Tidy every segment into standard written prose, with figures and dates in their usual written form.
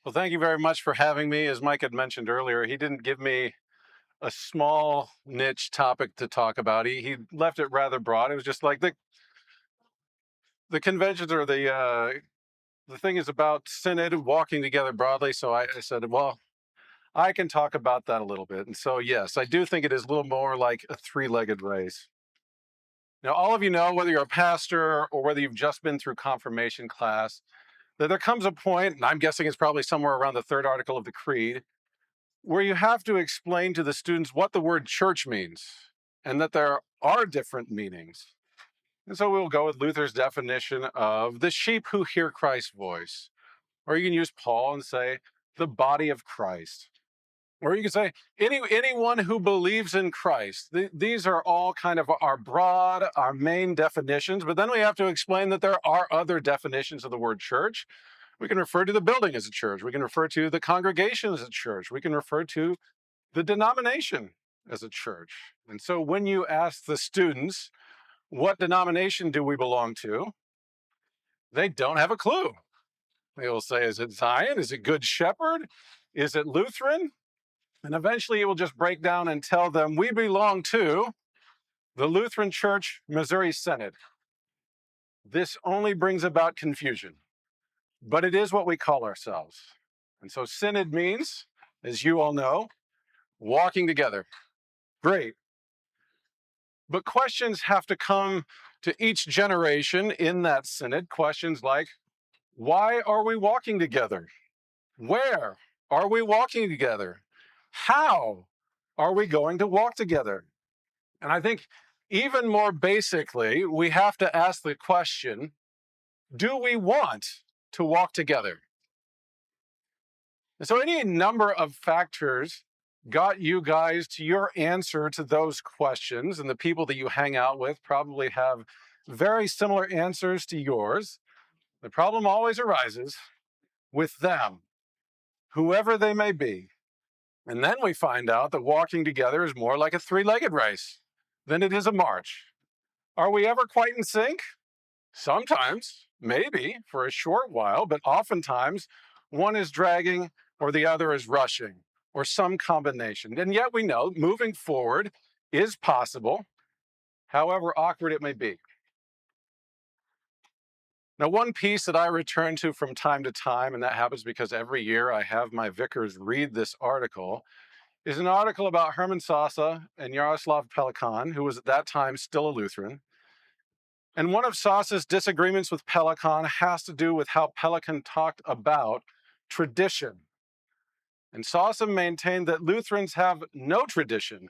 Well, thank you very much for having me. As Mike had mentioned earlier, he didn't give me a small niche topic to talk about. He left it rather broad. It was just like the conventions or the thing is about synod walking together broadly. So I said, well, I can talk about that a little bit. And so yes, I do think it is a little more like a three-legged race. Now, all of you know, whether you're a pastor or whether you've just been through confirmation class, that there comes a point, and I'm guessing it's probably somewhere around the third article of the Creed, where you have to explain to the students what the word church means and that there are different meanings. And so we'll go with Luther's definition of the sheep who hear Christ's voice. Or you can use Paul and say the body of Christ. Or you can say anyone who believes in Christ. These are all kind of our main definitions, but then we have to explain that there are other definitions of the word church. We can refer to the building as a church. We can refer to the congregation as a church. We can refer to the denomination as a church. And so when you ask the students, what denomination do we belong to? They don't have a clue. They will say, is it Zion? Is it Good Shepherd? Is it Lutheran? And eventually you will just break down and tell them, we belong to the Lutheran Church, Missouri Synod. This only brings about confusion, but it is what we call ourselves. And so synod means, as you all know, walking together. Great. But questions have to come to each generation in that synod. Questions like, why are we walking together? Where are we walking together? How are we going to walk together? And I think even more basically, we have to ask the question, do we want to walk together? And so any number of factors got you guys to your answer to those questions, and the people that you hang out with probably have very similar answers to yours. The problem always arises with them, whoever they may be. And then we find out that walking together is more like a three-legged race than it is a march. Are we ever quite in sync? Sometimes, maybe, for a short while, but oftentimes one is dragging or the other is rushing, or some combination. And yet we know moving forward is possible, however awkward it may be. Now, one piece that I return to from time to time, and that happens because every year I have my vicars read this article, is an article about Herman Sasa and Yaroslav Pelikan, who was at that time still a Lutheran. And one of Sasa's disagreements with Pelikan has to do with how Pelikan talked about tradition. And Sasa maintained that Lutherans have no tradition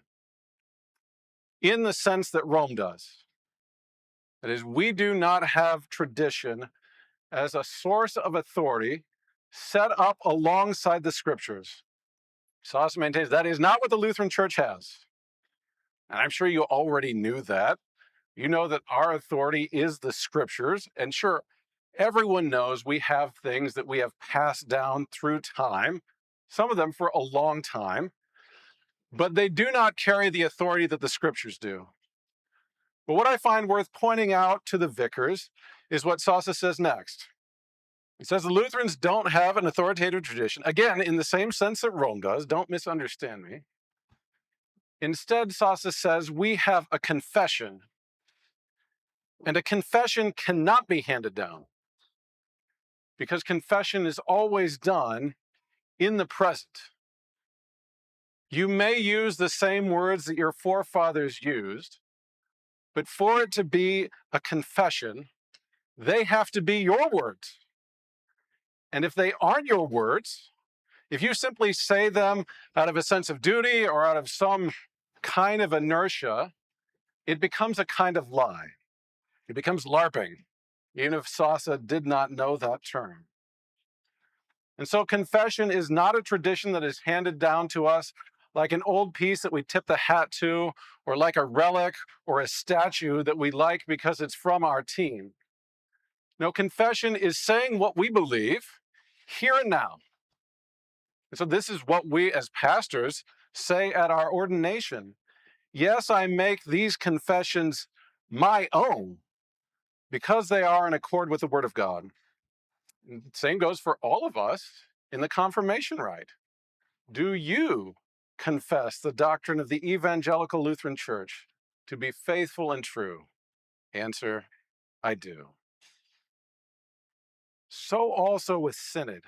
in the sense that Rome does. That is, we do not have tradition as a source of authority set up alongside the scriptures. Sasa maintains that is not what the Lutheran Church has. And I'm sure you already knew that. You know that our authority is the scriptures. And sure, everyone knows we have things that we have passed down through time, some of them for a long time, but they do not carry the authority that the scriptures do. But what I find worth pointing out to the vicars is what Sasa says next. He says the Lutherans don't have an authoritative tradition, again, in the same sense that Rome does. Don't misunderstand me. Instead, Sasa says we have a confession, and a confession cannot be handed down because confession is always done in the present. You may use the same words that your forefathers used, but for it to be a confession, they have to be your words. And if they aren't your words, if you simply say them out of a sense of duty or out of some kind of inertia, it becomes a kind of lie. It becomes LARPing, even if Sasa did not know that term. And so confession is not a tradition that is handed down to us like an old piece that we tip the hat to, or like a relic or a statue that we like because it's from our team. No, confession is saying what we believe here and now. And so this is what we as pastors say at our ordination. Yes, I make these confessions my own because they are in accord with the Word of God. And the same goes for all of us in the confirmation rite? Do you confess the doctrine of the Evangelical Lutheran Church to be faithful and true? Answer, I do. So also with synod.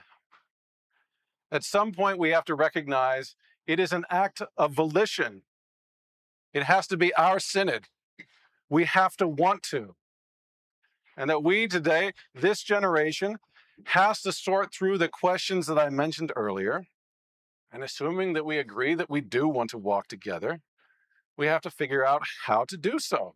At some point, we have to recognize it is an act of volition. It has to be our synod. We have to want to. And that we today, this generation, has to sort through the questions that I mentioned earlier. And assuming that we agree that we do want to walk together, we have to figure out how to do so.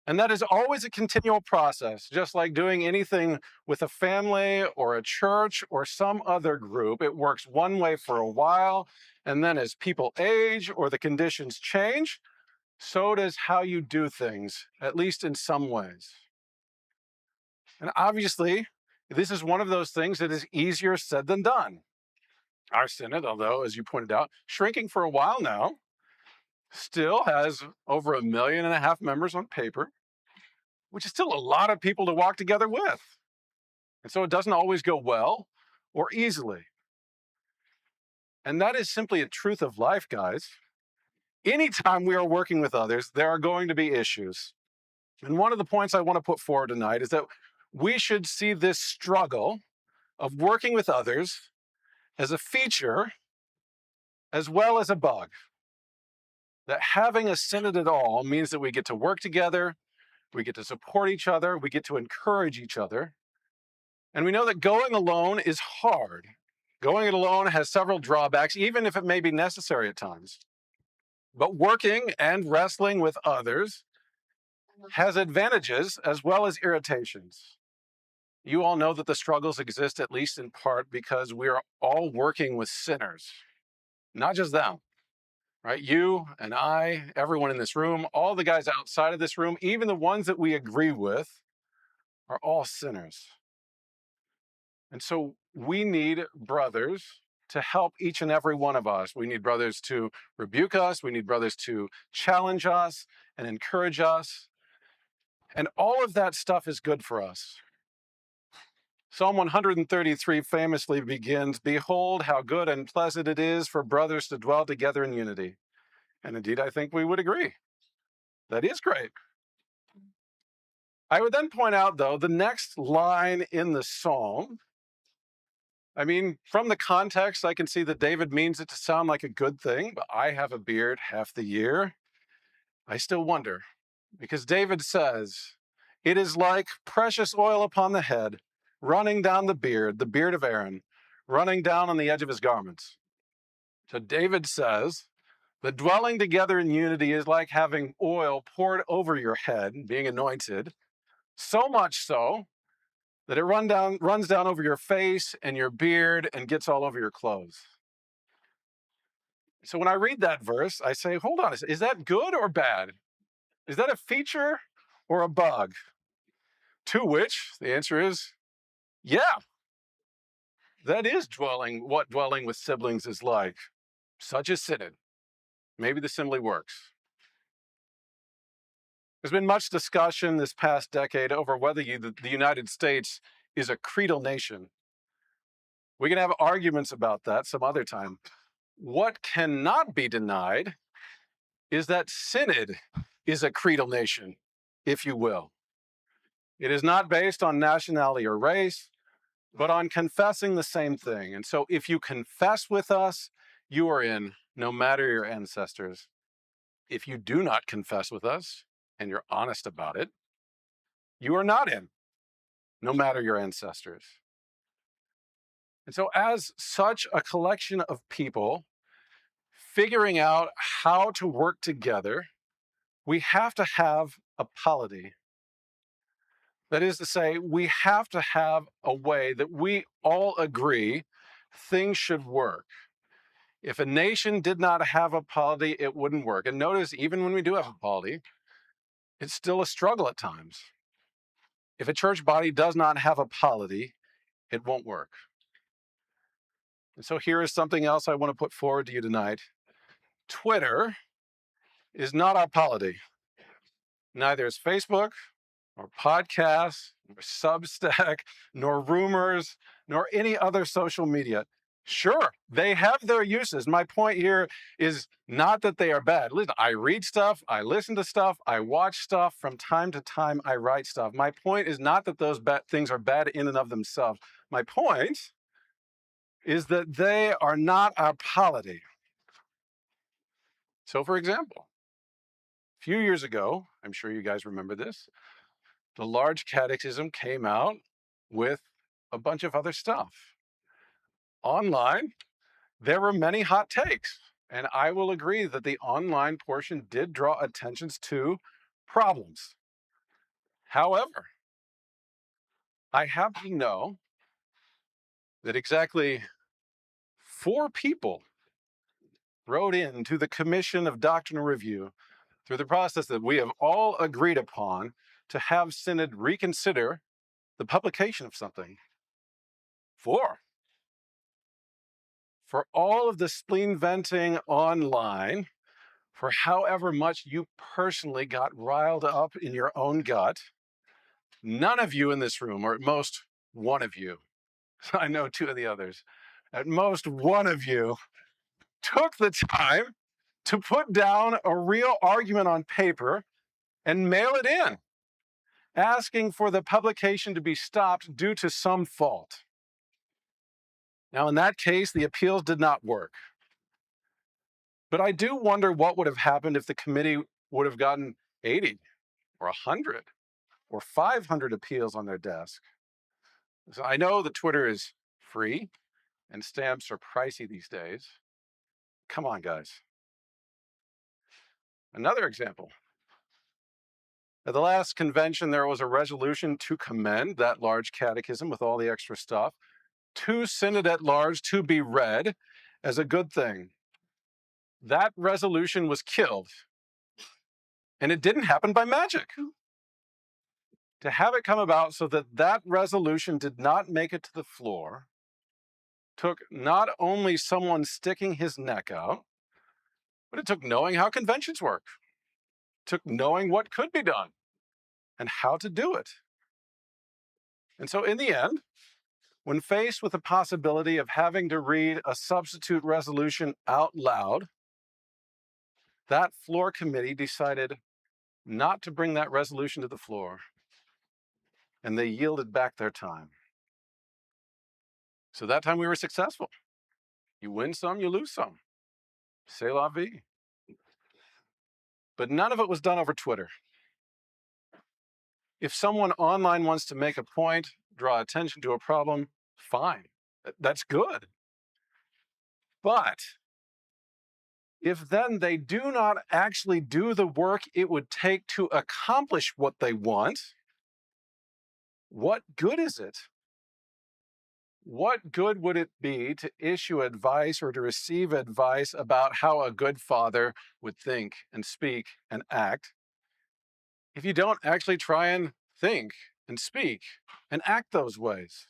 And that is always a continual process, just like doing anything with a family or a church or some other group. It works one way for a while, and then as people age or the conditions change, so does how you do things, at least in some ways. And obviously, this is one of those things that is easier said than done. Our synod, although, as you pointed out, shrinking for a while now, still has over 1.5 million members on paper, which is still a lot of people to walk together with. And so it doesn't always go well or easily. And that is simply a truth of life, guys. Anytime we are working with others, there are going to be issues. And one of the points I want to put forward tonight is that we should see this struggle of working with others as a feature as well as a bug. That having a synod at all means that we get to work together, we get to support each other, we get to encourage each other. And we know that going alone is hard. Going it alone has several drawbacks, even if it may be necessary at times. But working and wrestling with others has advantages as well as irritations. You all know that the struggles exist at least in part because we are all working with sinners, not just them. Right? You and I, everyone in this room, all the guys outside of this room, even the ones that we agree with, are all sinners. And so we need brothers to help each and every one of us. We need brothers to rebuke us. We need brothers to challenge us and encourage us. And all of that stuff is good for us. Psalm 133 famously begins, "Behold, how good and pleasant it is for brothers to dwell together in unity." And indeed, I think we would agree. That is great. I would then point out, though, the next line in the psalm. I mean, from the context, I can see that David means it to sound like a good thing, but I have a beard half the year. I still wonder, because David says, "It is like precious oil upon the head, running down the beard of Aaron, running down on the edge of his garments." So David says, the dwelling together in unity is like having oil poured over your head, being anointed, so much so that it runs down over your face and your beard and gets all over your clothes. So when I read that verse, I say, hold on, is that good or bad? Is that a feature or a bug? To which the answer is, yeah, that is what dwelling with siblings is like. Such a synod. Maybe the simile works. There's been much discussion this past decade over whether the United States is a creedal nation. We can have arguments about that some other time. What cannot be denied is that synod is a creedal nation, if you will. It is not based on nationality or race, but on confessing the same thing. And so if you confess with us, you are in, no matter your ancestors. If you do not confess with us, and you're honest about it, you are not in, no matter your ancestors. And so as such a collection of people figuring out how to work together, we have to have a polity. That is to say, we have to have a way that we all agree things should work. If a nation did not have a polity, it wouldn't work. And notice, even when we do have a polity, it's still a struggle at times. If a church body does not have a polity, it won't work. And so here is something else I want to put forward to you tonight. Twitter is not our polity. Neither is Facebook, nor podcasts, nor Substack, nor rumors, nor any other social media. Sure, they have their uses. My point here is not that they are bad. Listen, I read stuff, I listen to stuff, I watch stuff. From time to time, I write stuff. My point is not that those bad things are bad in and of themselves. My point is that they are not our polity. So, for example, a few years ago, I'm sure you guys remember this, the large catechism came out with a bunch of other stuff. Online, there were many hot takes, and I will agree that the online portion did draw attentions to problems. However, I happen to know that exactly 4 people wrote in to the Commission of Doctrinal Review through the process that we have all agreed upon to have Synod reconsider the publication of something. 4. For all of the spleen venting online, for however much you personally got riled up in your own gut, none of you in this room, or at most one of you, I know 2 of the others, at most one of you took the time to put down a real argument on paper and mail it in, asking for the publication to be stopped due to some fault. Now, in that case, the appeals did not work. But I do wonder what would have happened if the committee would have gotten 80 or 100 or 500 appeals on their desk. So I know that Twitter is free and stamps are pricey these days. Come on, guys. Another example. At the last convention, there was a resolution to commend that large catechism with all the extra stuff to Synod at large to be read as a good thing. That resolution was killed, and it didn't happen by magic. To have it come about so that that resolution did not make it to the floor took not only someone sticking his neck out, but it took knowing how conventions work. It took knowing what could be done and how to do it. And so in the end, when faced with the possibility of having to read a substitute resolution out loud, that floor committee decided not to bring that resolution to the floor, and they yielded back their time. So that time we were successful. You win some, you lose some. C'est la vie. But none of it was done over Twitter. If someone online wants to make a point, draw attention to a problem, fine. That's good. But if then they do not actually do the work it would take to accomplish what they want, what good is it? What good would it be to issue advice or to receive advice about how a good father would think and speak and act if you don't actually try and think and speak and act those ways?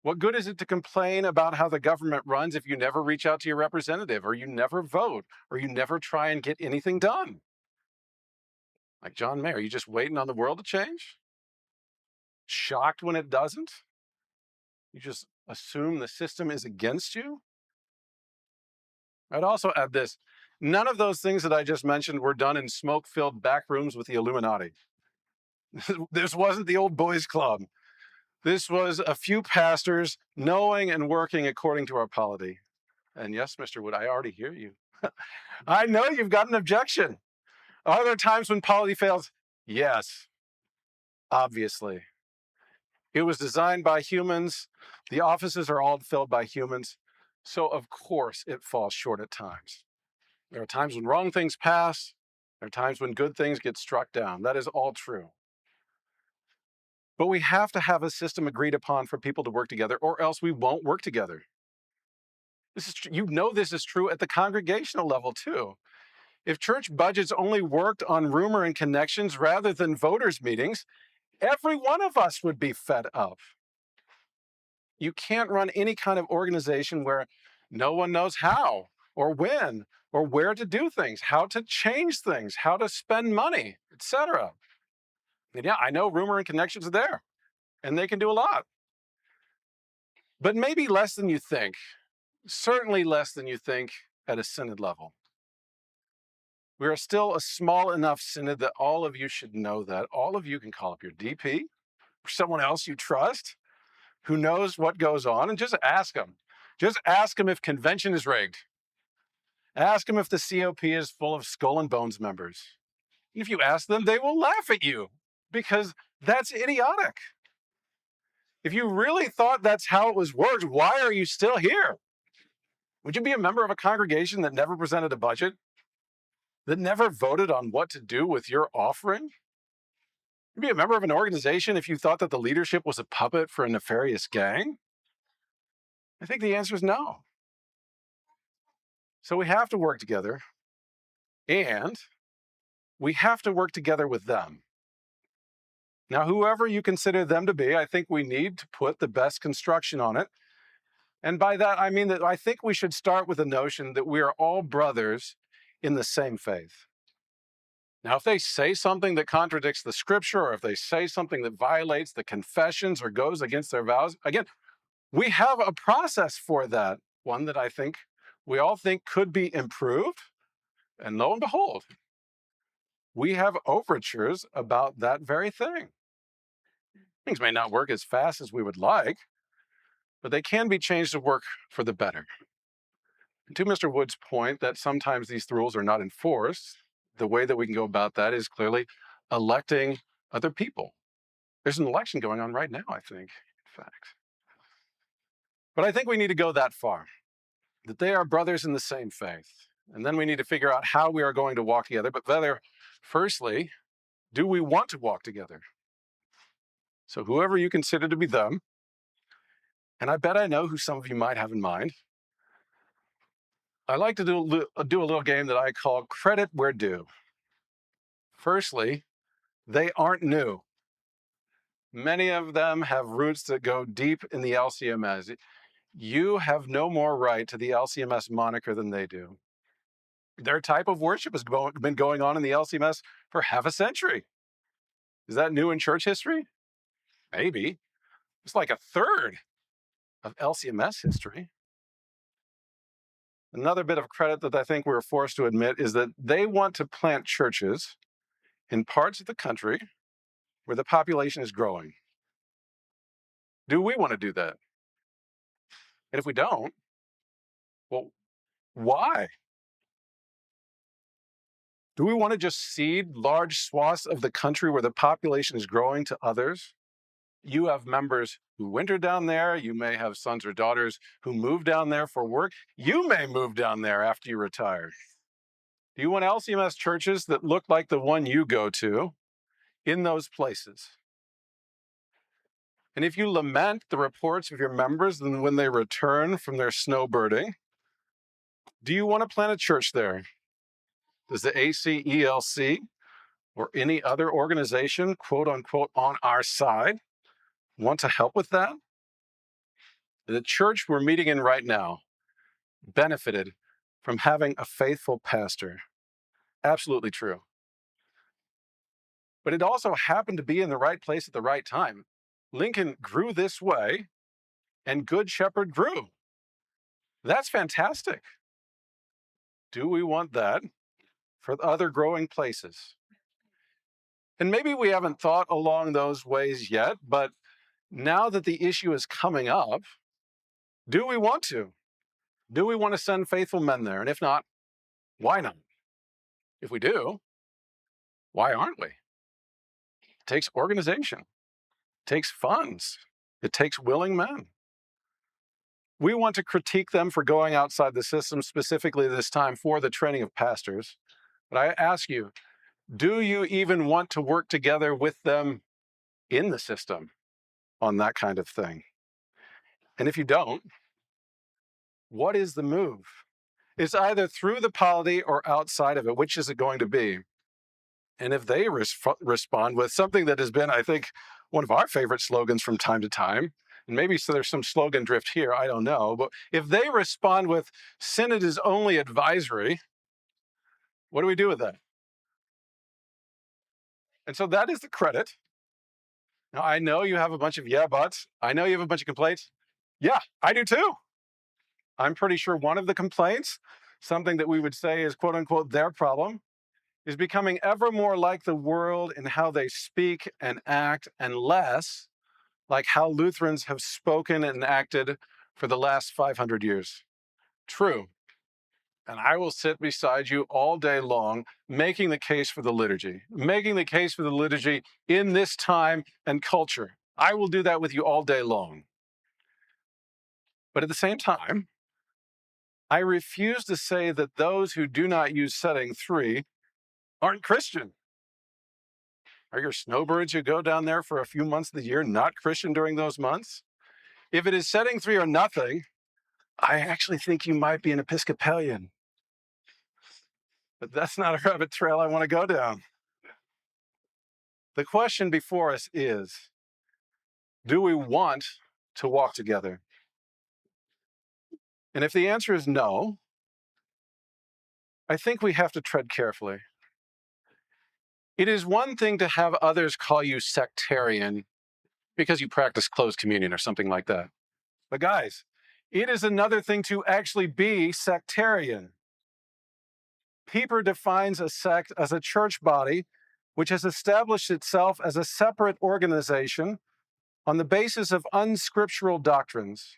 What good is it to complain about how the government runs if you never reach out to your representative, or you never vote, or you never try and get anything done? Like John Mayer, you just waiting on the world to change? Shocked when it doesn't? You just assume the system is against you? I'd also add this. None of those things that I just mentioned were done in smoke-filled back rooms with the Illuminati. This wasn't the old boys club. This was a few pastors knowing and working according to our polity. And yes, Mr. Wood, I already hear you. I know you've got an objection. Are there times when polity fails? Yes, obviously. It was designed by humans. The offices are all filled by humans. So of course it falls short at times. There are times when wrong things pass. There are times when good things get struck down. That is all true. But we have to have a system agreed upon for people to work together, or else we won't work together. You know this is true at the congregational level too. If church budgets only worked on rumor and connections rather than voters' meetings, every one of us would be fed up. You can't run any kind of organization where no one knows how or when or where to do things, how to change things, how to spend money, etc. And yeah, I know rumor and connections are there, and they can do a lot. But maybe less than you think, certainly less than you think at a synod level. We are still a small enough synod that all of you should know that. All of you can call up your DP or someone else you trust who knows what goes on and just ask them. Just ask them if convention is rigged. Ask them if the COP is full of skull and bones members. And if you ask them, they will laugh at you because that's idiotic. If you really thought that's how it was worked, why are you still here? Would you be a member of a congregation that never presented a budget? That never voted on what to do with your offering? You'd be a member of an organization if you thought that the leadership was a puppet for a nefarious gang? I think the answer is no. So we have to work together, and we have to work together with them. Now, whoever you consider them to be, I think we need to put the best construction on it. And by that, I mean that I think we should start with the notion that we are all brothers in the same faith. Now, if they say something that contradicts the scripture, or if they say something that violates the confessions or goes against their vows, again, we have a process for that, one that I think we all think could be improved. And lo and behold, we have overtures about that very thing. Things may not work as fast as we would like, but they can be changed to work for the better. And to Mr. Wood's point that sometimes these rules are not enforced, the way that we can go about that is clearly electing other people. There's an election going on right now, I think, in fact. But I think we need to go that far, that they are brothers in the same faith. And then we need to figure out how we are going to walk together. But whether, firstly, do we want to walk together? So whoever you consider to be them, and I bet I know who some of you might have in mind, I like to do a little game that I call credit where due. Firstly, they aren't new. Many of them have roots that go deep in the LCMS. You have no more right to the LCMS moniker than they do. Their type of worship has been going on in the LCMS for half a century. Is that new in church history? Maybe. It's like a third of LCMS history. Another bit of credit that I think we're forced to admit is that they want to plant churches in parts of the country where the population is growing. Do we want to do that? And if we don't, well, why? Do we want to just cede large swaths of the country where the population is growing to others? You have members who winter down there. You may have sons or daughters who move down there for work. You may move down there after you retire. Do you want LCMS churches that look like the one you go to in those places? And if you lament the reports of your members and when they return from their snowbirding, do you want to plant a church there? Does the ACELC or any other organization, quote unquote, on our side, want to help with that? The church we're meeting in right now benefited from having a faithful pastor. Absolutely true. But it also happened to be in the right place at the right time. Lincoln grew this way, and Good Shepherd grew. That's fantastic. Do we want that for other growing places? And maybe we haven't thought along those ways yet, but now that the issue is coming up, do we want to? Do we want to send faithful men there? And if not, why not? If we do, why aren't we? It takes organization. It takes funds. It takes willing men. We want to critique them for going outside the system, specifically this time for the training of pastors. But I ask you, do you even want to work together with them in the system on that kind of thing? And if you don't, what is the move? It's either through the polity or outside of it. Which is it going to be? And if they respond with something that has been, I think, one of our favorite slogans from time to time, and maybe so there's some slogan drift here, I don't know, but if they respond with synod is only advisory, what do we do with that? And so that is the credit Now, I know you have a bunch of yeah buts. I know you have a bunch of complaints. Yeah, I do too. I'm pretty sure one of the complaints, something that we would say is quote unquote their problem, is becoming ever more like the world in how they speak and act, and less like how Lutherans have spoken and acted for the last 500 years. True. And I will sit beside you all day long, making the case for the liturgy, making the case for the liturgy in this time and culture. I will do that with you all day long. But at the same time, I refuse to say that those who do not use setting 3 aren't Christian. Are your snowbirds who go down there for a few months of the year not Christian during those months? If it is setting 3 or nothing, I actually think you might be an Episcopalian. But that's not a rabbit trail I want to go down. The question before us is, do we want to walk together? And if the answer is no, I think we have to tread carefully. It is one thing to have others call you sectarian because you practice closed communion or something like that. But guys, it is another thing to actually be sectarian. Pieper defines a sect as a church body which has established itself as a separate organization on the basis of unscriptural doctrines.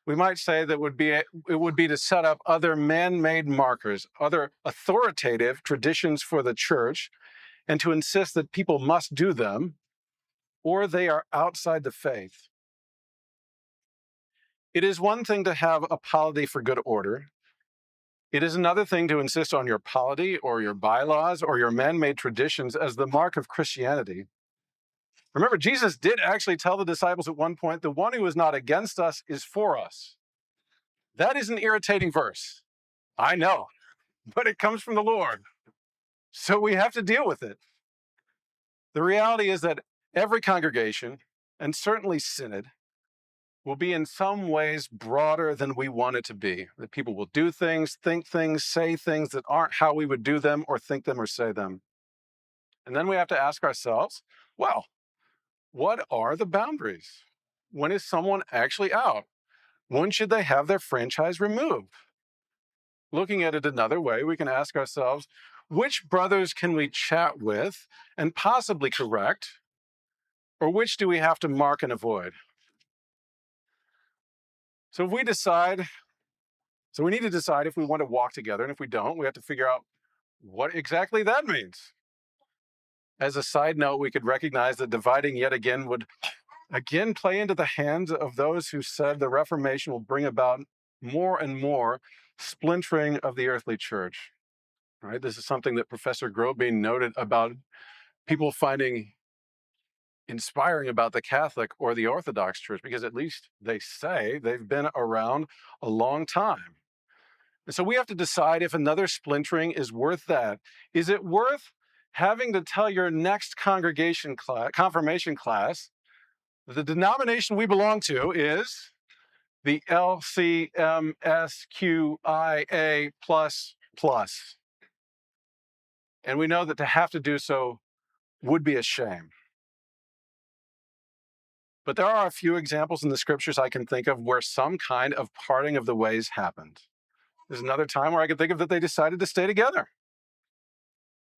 We might say that it would be to set up other man-made markers, other authoritative traditions for the church, and to insist that people must do them, or they are outside the faith. It is one thing to have a polity for good order. It is another thing to insist on your polity or your bylaws or your man-made traditions as the mark of Christianity. Remember, Jesus did actually tell the disciples at one point, the one who is not against us is for us. That is an irritating verse. I know, but it comes from the Lord. So we have to deal with it. The reality is that every congregation, and certainly synod, will be in some ways broader than we want it to be. That people will do things, think things, say things that aren't how we would do them or think them or say them. And then we have to ask ourselves, well, what are the boundaries? When is someone actually out? When should they have their franchise removed? Looking at it another way, we can ask ourselves, which brothers can we chat with and possibly correct, or which do we have to mark and avoid? So we need to decide if we want to walk together, and if we don't, we have to figure out what exactly that means. As a side note, we could recognize that dividing yet again would again play into the hands of those who said the Reformation will bring about more and more splintering of the earthly church. Right? This is something that Professor Grobine noted about people finding inspiring about the Catholic or the Orthodox Church, because at least they say they've been around a long time. And so we have to decide if another splintering is worth that. Is it worth having to tell your next confirmation class, that the denomination we belong to is the LCMSQIA++. And we know that to have to do so would be a shame. But there are a few examples in the scriptures I can think of where some kind of parting of the ways happened. There's another time where I can think of that they decided to stay together.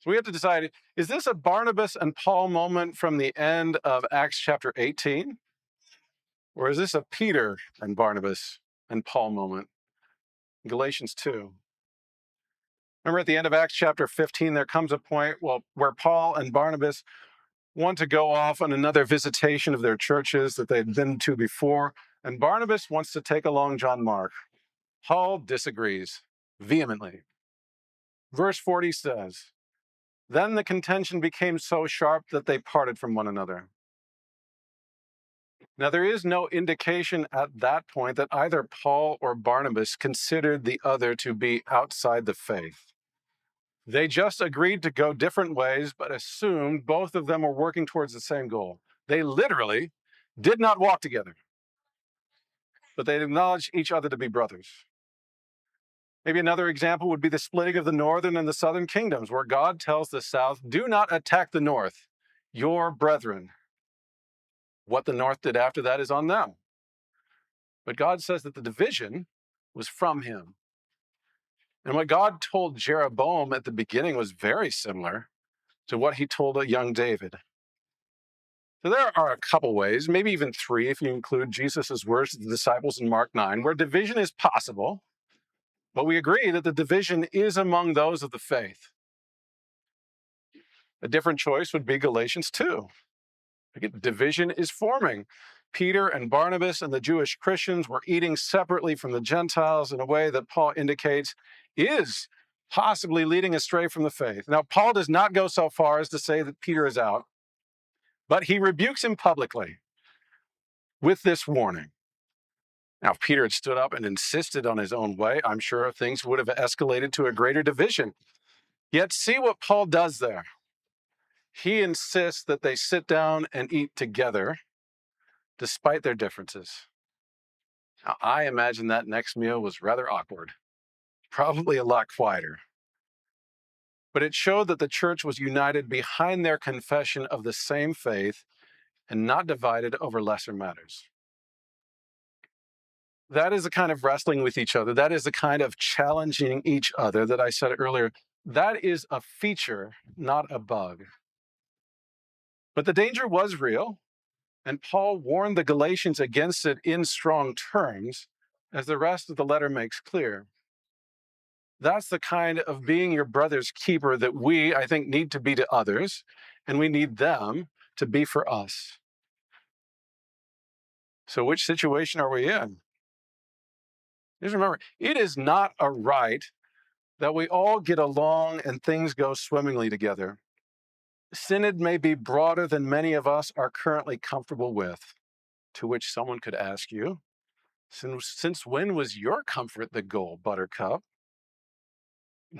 So we have to decide, is this a Barnabas and Paul moment from the end of Acts chapter 18? Or is this a Peter and Barnabas and Paul moment? Galatians 2. Remember at the end of Acts chapter 15, there comes a point where Paul and Barnabas want to go off on another visitation of their churches that they'd been to before, and Barnabas wants to take along John Mark. Paul disagrees vehemently. Verse 40 says, "Then the contention became so sharp that they parted from one another." Now, there is no indication at that point that either Paul or Barnabas considered the other to be outside the faith. They just agreed to go different ways, but assumed both of them were working towards the same goal. They literally did not walk together, but they acknowledged each other to be brothers. Maybe another example would be the splitting of the northern and the southern kingdoms, where God tells the south, do not attack the north, your brethren. What the North did after that is on them. But God says that the division was from him. And what God told Jeroboam at the beginning was very similar to what he told a young David. So there are a couple ways, maybe even three, if you include Jesus' words to the disciples in Mark 9, where division is possible, but we agree that the division is among those of the faith. A different choice would be Galatians 2. Again, division is forming. Peter and Barnabas and the Jewish Christians were eating separately from the Gentiles in a way that Paul indicates is possibly leading astray from the faith. Now, Paul does not go so far as to say that Peter is out, but he rebukes him publicly with this warning. Now, if Peter had stood up and insisted on his own way, I'm sure things would have escalated to a greater division. Yet see what Paul does there. He insists that they sit down and eat together despite their differences. Now, I imagine that next meal was rather awkward, probably a lot quieter. But it showed that the church was united behind their confession of the same faith and not divided over lesser matters. That is the kind of wrestling with each other. That is the kind of challenging each other that I said earlier. That is a feature, not a bug. But the danger was real, and Paul warned the Galatians against it in strong terms, as the rest of the letter makes clear. That's the kind of being your brother's keeper that we, I think, need to be to others, and we need them to be for us. So which situation are we in? Just remember, it is not a right that we all get along and things go swimmingly together. Synod may be broader than many of us are currently comfortable with, to which someone could ask you, since when was your comfort the goal, Buttercup?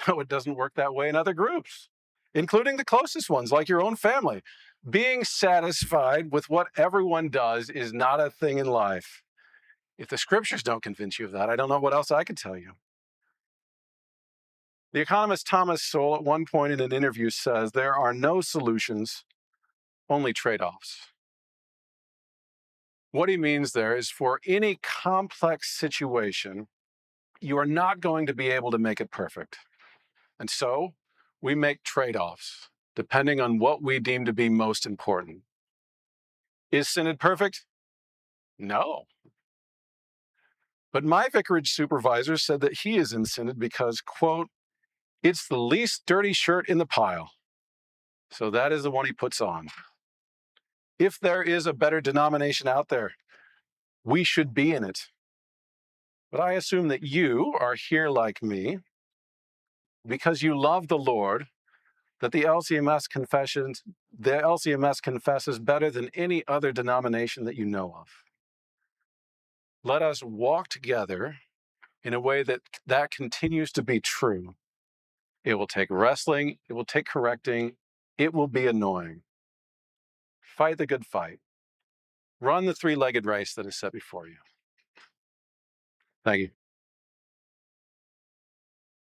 No, it doesn't work that way in other groups, including the closest ones, like your own family. Being satisfied with what everyone does is not a thing in life. If the scriptures don't convince you of that, I don't know what else I could tell you. The economist Thomas Sowell at one point in an interview says there are no solutions, only trade-offs. What he means there is for any complex situation, you are not going to be able to make it perfect. And so we make trade-offs depending on what we deem to be most important. Is Synod perfect? No. But my vicarage supervisor said that he is in Synod because, quote, it's the least dirty shirt in the pile. So that is the one he puts on. If there is a better denomination out there, we should be in it. But I assume that you are here like me because you love the Lord, that the LCMS confesses better than any other denomination that you know of. Let us walk together in a way that continues to be true. It will take wrestling, it will take correcting, it will be annoying. Fight the good fight. Run the three-legged race that is set before you. Thank you.